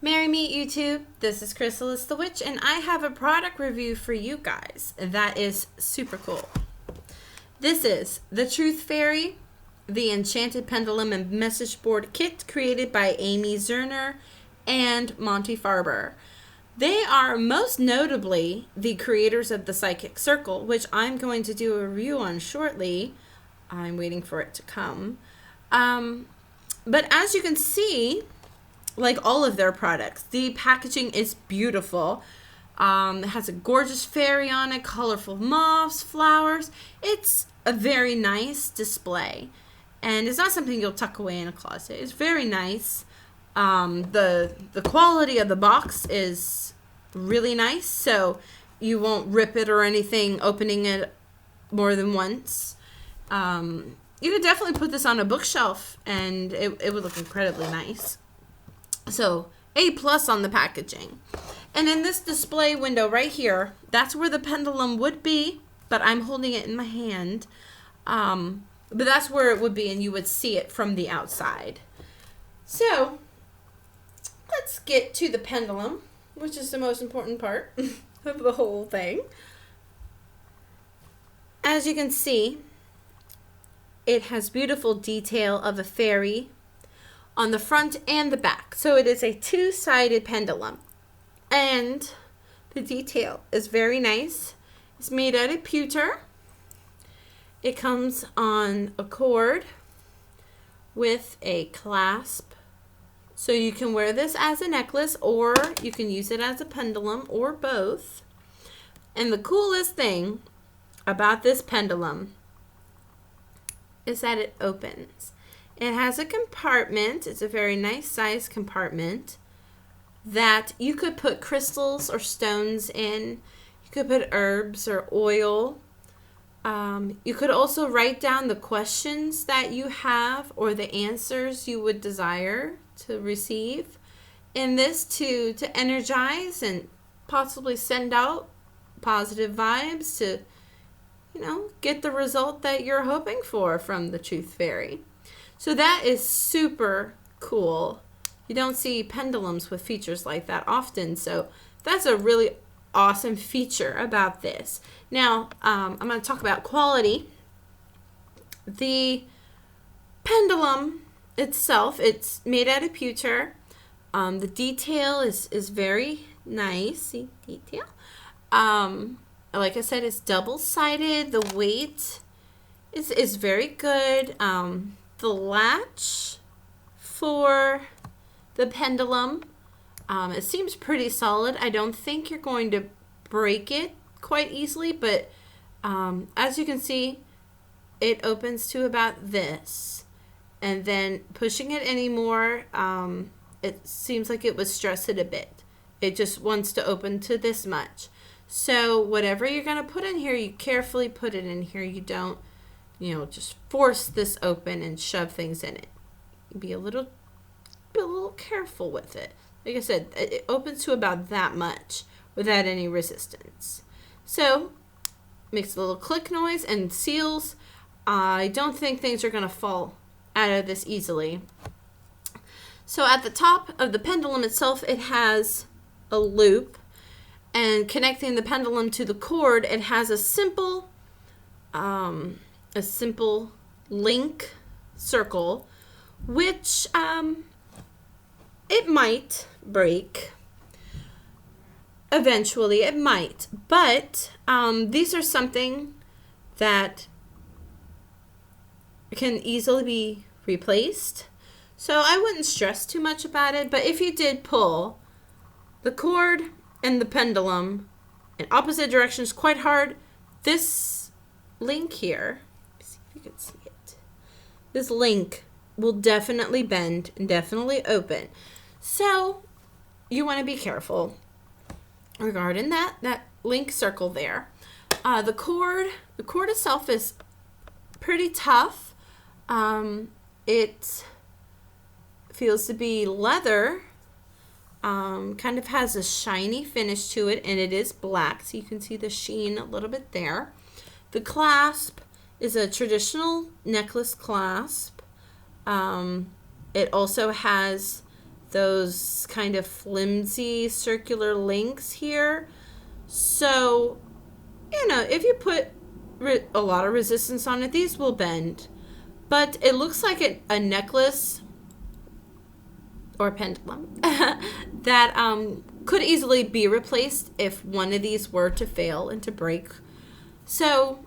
Merry Meet YouTube. This is Chrysalis the Witch, and I have a product review for you guys that is super cool. This is the Truth Fairy, the Enchanted Pendulum and Message Board Kit created by Amy Zerner and Monte Farber. They are most notably the creators of the Psychic Circle, which I'm going to do a review on shortly. I'm waiting for it to come. But as you can see, like all of their products, the packaging is beautiful. It has a gorgeous fairy on it, colorful moths, flowers. It's a very nice display, and it's not something you'll tuck away in a closet. It's very nice. The quality of the box is really nice, so you won't rip it or anything opening it more than once. You could definitely put this on a bookshelf, and it would look incredibly nice. So, A+ on the packaging. And in this display window right here, that's where the pendulum would be, but I'm holding it in my hand. But that's where it would be, and you would see it from the outside. So, let's get to the pendulum, which is the most important part of the whole thing. As you can see, it has beautiful detail of a fairy on the front and the back. So it is a two-sided pendulum. And the detail is very nice. It's made out of pewter. It comes on a cord with a clasp. So you can wear this as a necklace, or you can use it as a pendulum, or both. And the coolest thing about this pendulum is that it opens. It has a compartment. It's a very nice size compartment that you could put crystals or stones in. You could put herbs or oil. You could also write down the questions that you have or the answers you would desire to receive in this to energize and possibly send out positive vibes to, get the result that you're hoping for from the Truth Fairy. So that is super cool. You don't see pendulums with features like that often, so that's a really awesome feature about this. Now, I'm going to talk about quality. The pendulum itself, it's made out of pewter. The detail is very nice. See, detail. Like I said, it's double-sided. The weight is very good. The latch for the pendulum, it seems pretty solid. I don't think you're going to break it quite easily, but as you can see, it opens to about this. And then pushing it anymore, it seems like it was stressed a bit. It just wants to open to this much. So whatever you're going to put in here, you carefully put it in here. You don't just force this open and shove things in it. Be a little careful with it. Like I said, it opens to about that much without any resistance. So, makes a little click noise and seals. I don't think things are going to fall out of this easily. So at the top of the pendulum itself, it has a loop. And connecting the pendulum to the cord, it has a simple link circle, which it might break eventually. It might, but these are something that can easily be replaced, so I wouldn't stress too much about it. But if you did pull the cord and the pendulum in opposite directions quite hard, this link here, see if you can see it, this link will definitely bend and definitely open. So you want to be careful regarding that link circle there. The cord itself is pretty tough. It feels to be leather. Kind of has a shiny finish to it, and it is black, so you can see the sheen a little bit there. The clasp is a traditional necklace clasp. It also has those kind of flimsy circular links here. So, if you put a lot of resistance on it, these will bend. But it looks like a necklace or a pendulum that could easily be replaced if one of these were to fail and to break. So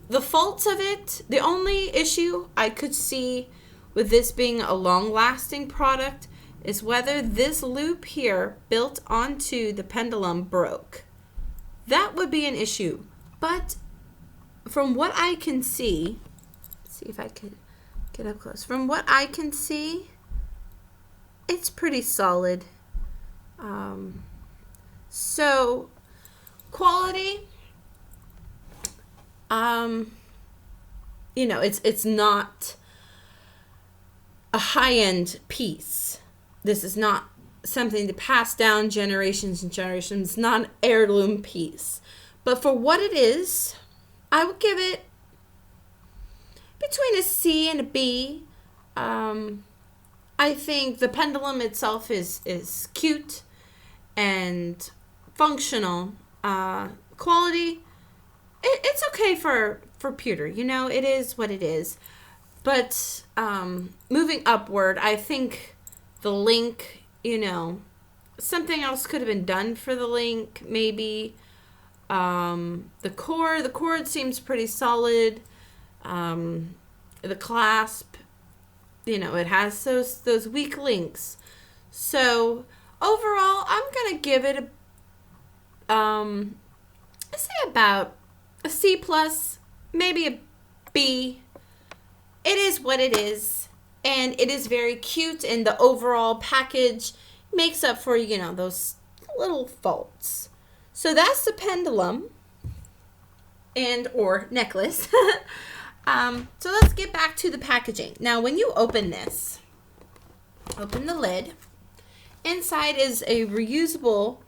the faults of it, the only issue I could see with this being a long-lasting product is whether this loop here built onto the pendulum broke. That would be an issue. But from what I can see, see if I could get up close. From what I can see, it's pretty solid. So quality, it's not a high-end piece. This is not something to pass down generations and generations. It's not an heirloom piece. But for what it is, I would give it between a C and a B. I think the pendulum itself is cute and functional. Quality, it's okay for pewter. It is what it is. But moving upward, I think the link, something else could have been done for the link, maybe. The cord seems pretty solid. The clasp, it has those weak links. So overall, I'm gonna give it I say about a C plus, maybe a B. It is what it is, and it is very cute, and the overall package makes up for those little faults. So that's the pendulum and or necklace. So let's get back to the packaging. Now, when you open this, open the lid. Inside is a reusable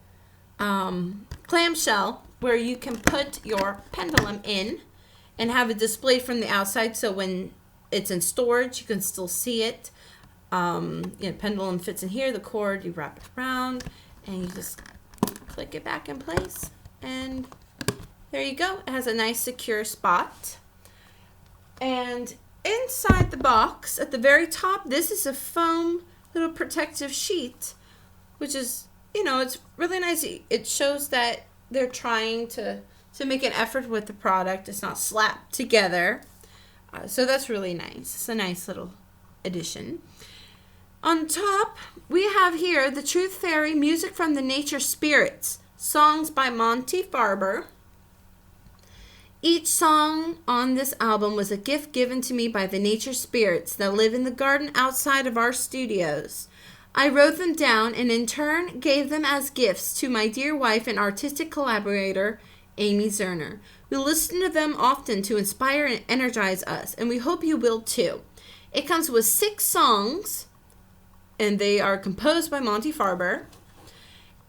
clamshell where you can put your pendulum in and have it displayed from the outside. So when it's in storage, you can still see it. Pendulum fits in here. The cord, you wrap it around, and you just click it back in place, and there you go. It has a nice secure spot. And inside the box, at the very top, this is a foam little protective sheet, which is, it's really nice. It shows that they're trying to make an effort with the product. It's not slapped together. So that's really nice. It's a nice little addition. On top, we have here the Truth Fairy Music from the Nature Spirits, songs by Monte Farber. Each song on this album was a gift given to me by the nature spirits that live in the garden outside of our studios. I wrote them down and in turn gave them as gifts to my dear wife and artistic collaborator, Amy Zerner. We listen to them often to inspire and energize us, and we hope you will too. It comes with 6 songs, and they are composed by Monte Farber.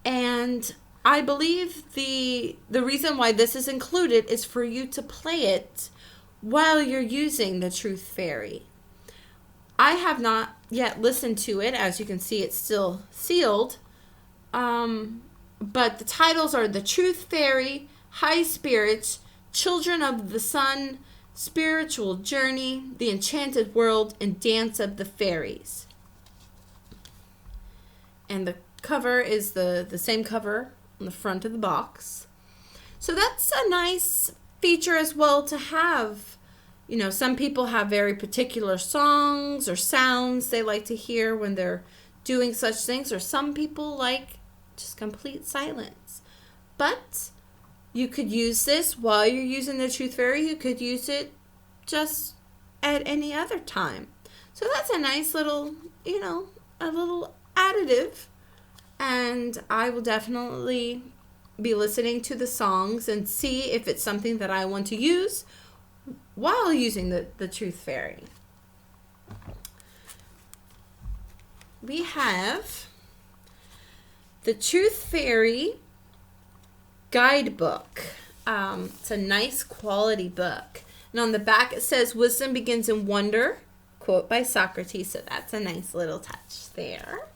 And I believe the reason why this is included is for you to play it while you're using the Truth Fairy. I have not yet listened to it. As you can see, it's still sealed. But the titles are The Truth Fairy, High Spirits, Children of the Sun, Spiritual Journey, The Enchanted World, and Dance of the Fairies. And the cover is the same cover on the front of the box. So that's a nice feature as well to have. Some people have very particular songs or sounds they like to hear when they're doing such things, or some people like just complete silence. But you could use this while you're using the Truth Fairy. You could use it just at any other time. So that's a nice little, a little additive. And I will definitely be listening to the songs and see if it's something that I want to use while using the Truth Fairy. We have the Truth Fairy guidebook. It's a nice quality book. And on the back it says, "Wisdom begins in wonder," quote by Socrates. So that's a nice little touch there.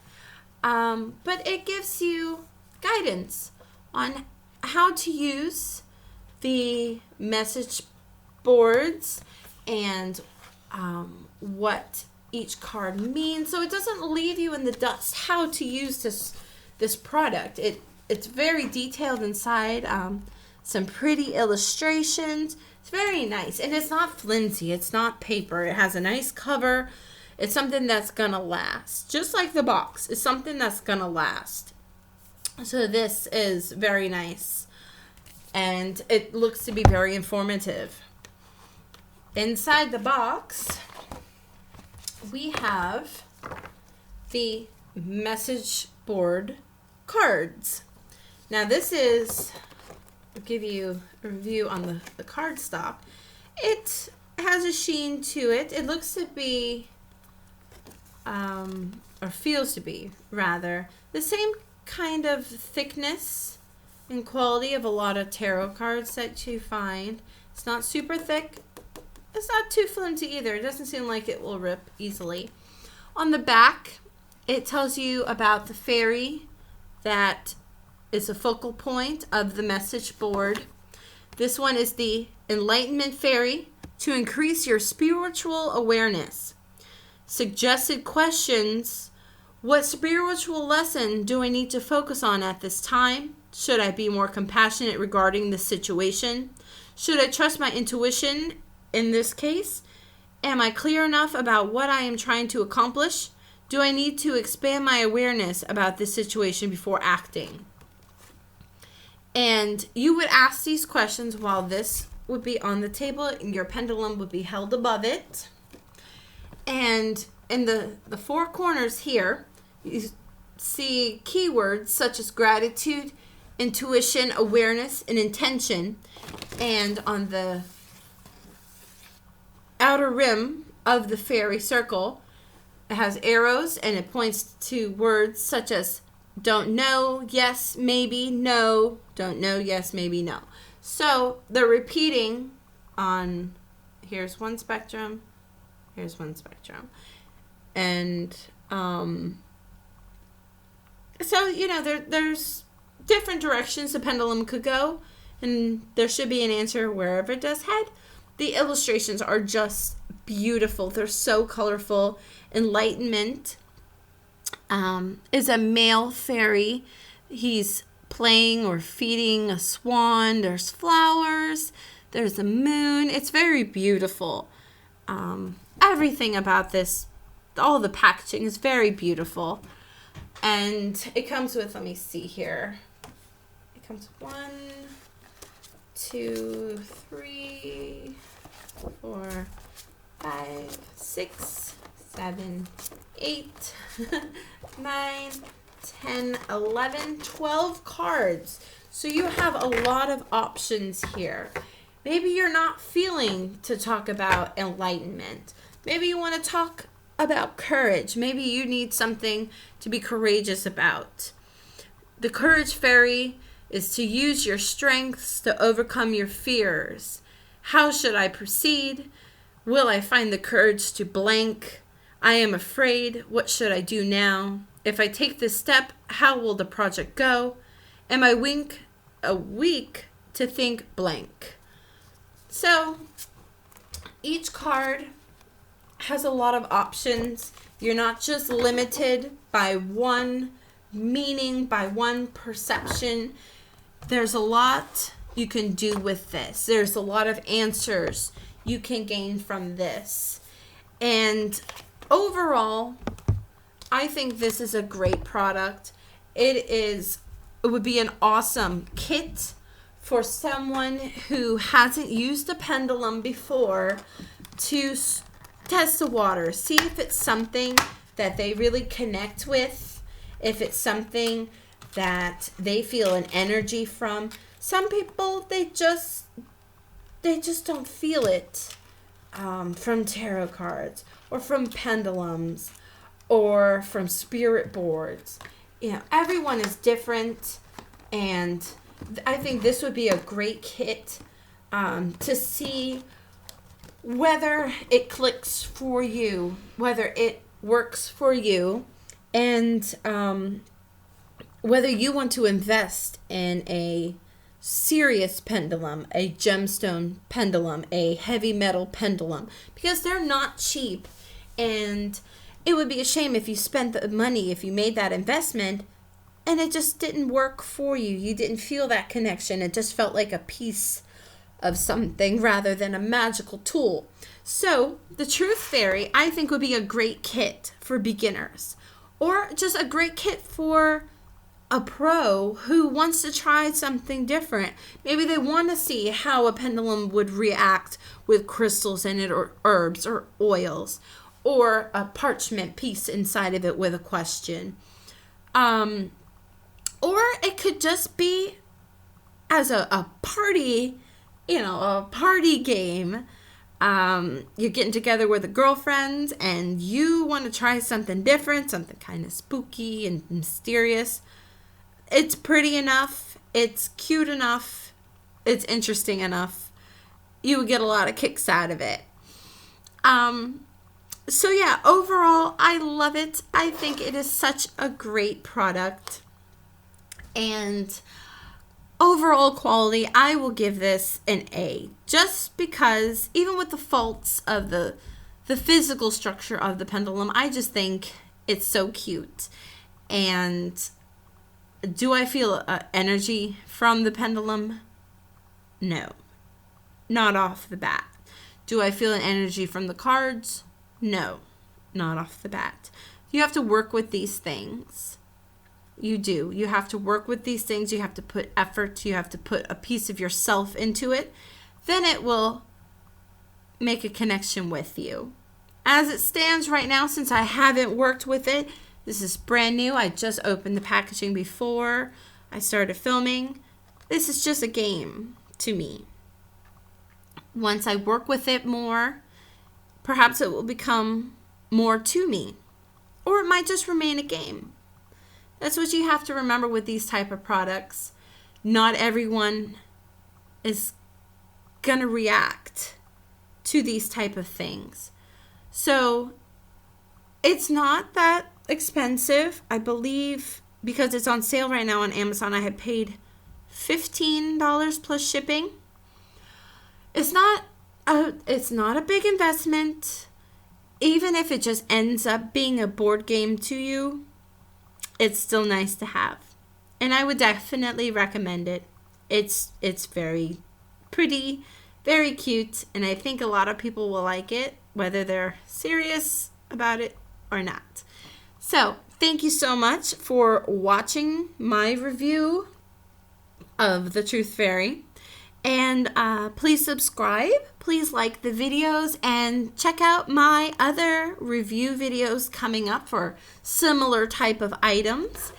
But it gives you guidance on how to use the message boards and what each card means, so it doesn't leave you in the dust. How to use this product. It's very detailed inside. Some pretty illustrations. It's very nice, and it's not flimsy. It's not paper. It has a nice cover. It's something that's gonna last, just like the box. It's something that's gonna last. So this is very nice, and it looks to be very informative. Inside the box, we have the message board cards. Now this is, I'll give you a review on the card stock. It has a sheen to it. It looks to be, or feels to be rather, the same kind of thickness and quality of a lot of tarot cards that you find. It's not super thick. It's not too flimsy either. It doesn't seem like it will rip easily. On the back, it tells you about the fairy that is a focal point of the message board. This one is the Enlightenment Fairy to increase your spiritual awareness. Suggested questions: what spiritual lesson do I need to focus on at this time? Should I be more compassionate regarding the situation? Should I trust my intuition in this case? Am I clear enough about what I am trying to accomplish? Do I need to expand my awareness about this situation before acting? And you would ask these questions while this would be on the table and your pendulum would be held above it. And in the four corners here, you see keywords such as gratitude, intuition, awareness, and intention. And on the outer rim of the fairy circle, it has arrows and it points to words such as don't know, yes, maybe, no, don't know, yes, maybe, no. So they're repeating on, here's one spectrum, here's one spectrum. And so, you know, there's different directions the pendulum could go, and there should be an answer wherever it does head. The illustrations are just beautiful. They're so colorful. Enlightenment is a male fairy. He's playing or feeding a swan. There's flowers. There's a moon. It's very beautiful. Everything about this, all the packaging is very beautiful. And it comes with, let me see here. It comes with 1, 2, 3, 4, 5, 6, 7, 8, 9, 10, 11, 12 cards. So you have a lot of options here. Maybe you're not feeling to talk about enlightenment. Maybe you want to talk about courage. Maybe you need something to be courageous about. The Courage Fairy is to use your strengths to overcome your fears. How should I proceed? Will I find the courage to blank? I am afraid. What should I do now? If I take this step, how will the project go? Am I weak to think blank? So each card has a lot of options. You're not just limited by one meaning, by one perception. There's a lot you can do with this. There's a lot of answers you can gain from this. And overall, I think this is a great product. It would be an awesome kit for someone who hasn't used a pendulum before to test the water, see if it's something that they really connect with, if it's something that they feel an energy from. Some people, they just don't feel it from tarot cards or from pendulums or from spirit boards. You know, everyone is different, and I think this would be a great kit to see whether it clicks for you, whether it works for you, And whether you want to invest in a serious pendulum, a gemstone pendulum, a heavy metal pendulum, because they're not cheap, and it would be a shame if you spent the money, if you made that investment and it just didn't work for you. You didn't feel that connection. It just felt like a piece of something rather than a magical tool. So the Truth Fairy, I think, would be a great kit for beginners, or just a great kit for a pro who wants to try something different. Maybe they want to see how a pendulum would react with crystals in it, or herbs, or oils, or a parchment piece inside of it with a question. Or it could just be as a party, a party game. You're getting together with a girlfriend and you want to try something different, something kind of spooky and mysterious. It's pretty enough. It's cute enough. It's interesting enough. You would get a lot of kicks out of it. So yeah, overall, I love it. I think it is such a great product. And overall quality, I will give this an A. Just because, even with the faults of the physical structure of the pendulum, I just think it's so cute. And do I feel energy from the pendulum? No. Not off the bat. Do I feel an energy from the cards? No. Not off the bat. You have to work with these things. You do. You have to work with these things. You have to put effort. You have to put a piece of yourself into it. Then it will make a connection with you. As it stands right now, since I haven't worked with it, this is brand new. I just opened the packaging before I started filming. This is just a game to me. Once I work with it more, perhaps it will become more to me. Or it might just remain a game. That's what you have to remember with these type of products. Not everyone is going to react to these type of things. So it's not that expensive. I believe because it's on sale right now on Amazon, I had paid $15 plus shipping. It's not a big investment. Even if it just ends up being a board game to you, it's still nice to have. And I would definitely recommend it. It's very pretty, very cute, and I think a lot of people will like it, whether they're serious about it or not. So, thank you so much for watching my review of the Truth Fairy. And please subscribe, please like the videos, and check out my other review videos coming up for similar type of items.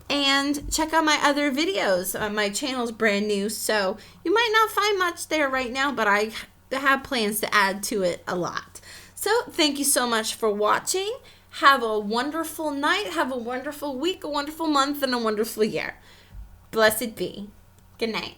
And check out my other videos. My channel's brand new, so you might not find much there right now, but I have plans to add to it a lot. So thank you so much for watching. Have a wonderful night, have a wonderful week, a wonderful month, and a wonderful year. Blessed be. Good night.